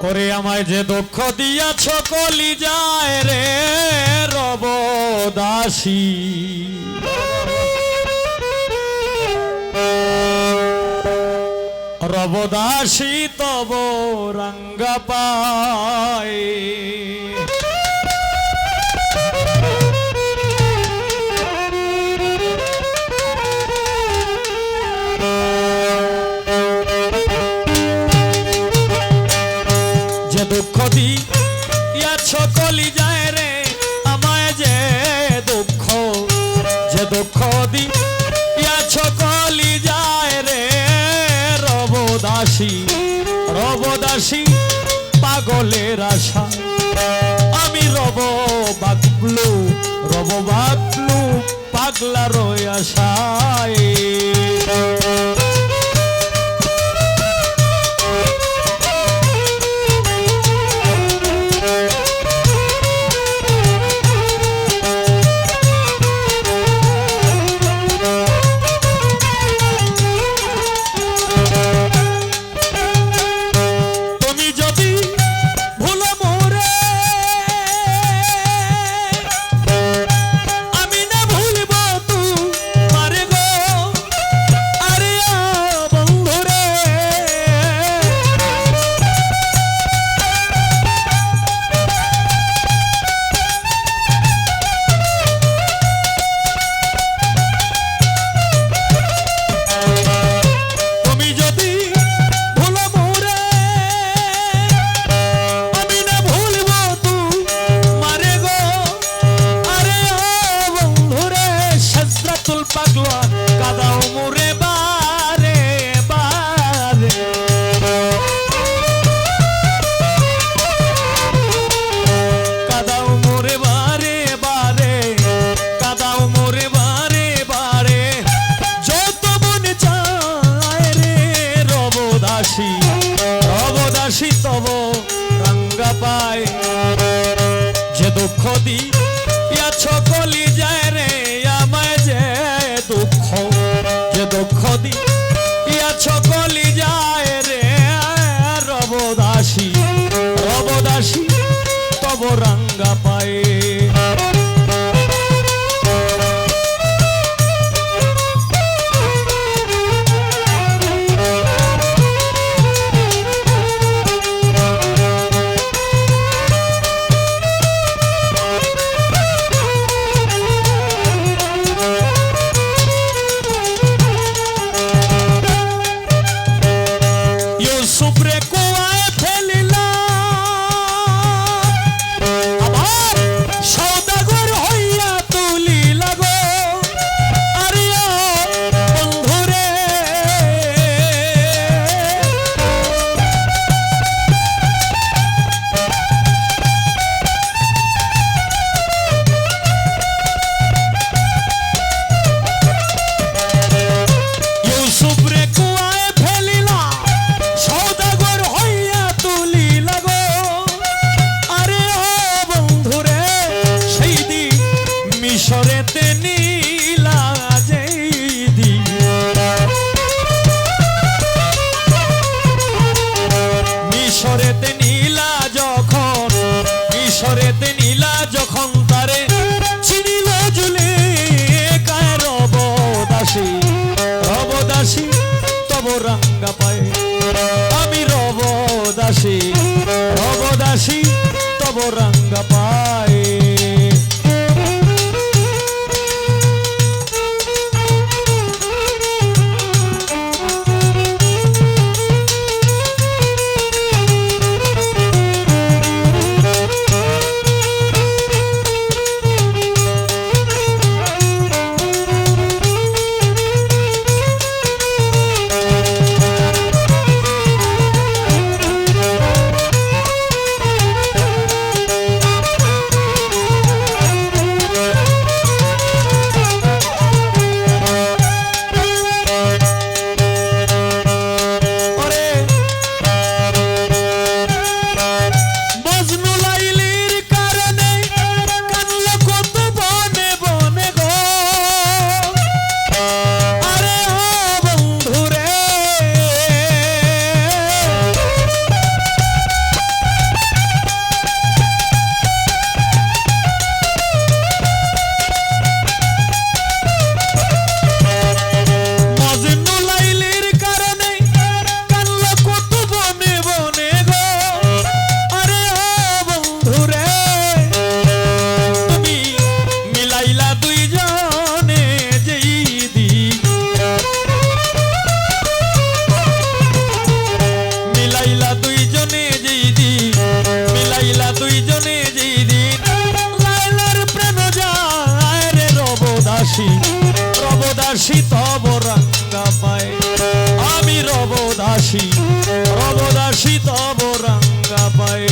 করে আমায় যে দুঃখ দিয়াছ কলিজায় রে রব দাসী রব দাসী তব রঙ্গা পায় দুঃখ দিয়াছ কলিজায় রে আমায় যে দুঃখ দিয়াছ কলিজায় রে রব দাসী পাগলের আশা আমি রব বাগলু পাগলার আশায় তব রঙ্গা পায় যে দুঃখ দিয়াছ কলিজায় রে আমায় যে দুঃখ দিয়াছ কলিজায় রে রব দাসী তব রঙ্গা পায় যখন তারে চিনিল জুলে কায় রব দাসী তব রঙ্গা পায় আমি রব দাসী তব রঙ্গা পায় দাসী রব দাসী তব রঙ্গা পাই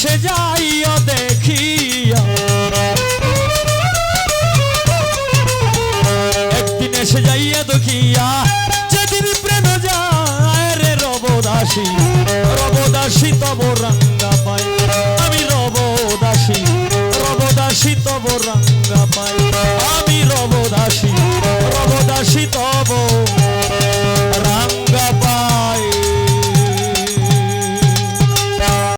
সে যাইয়া দেখিয়া একদিন এসে যাইয়া দেখিয়া যেদিন প্রেম যায় রে রব দাসী তব রঙ্গা পাই আমি রব দাসী তব রঙ্গা পাই আমি রব দাসী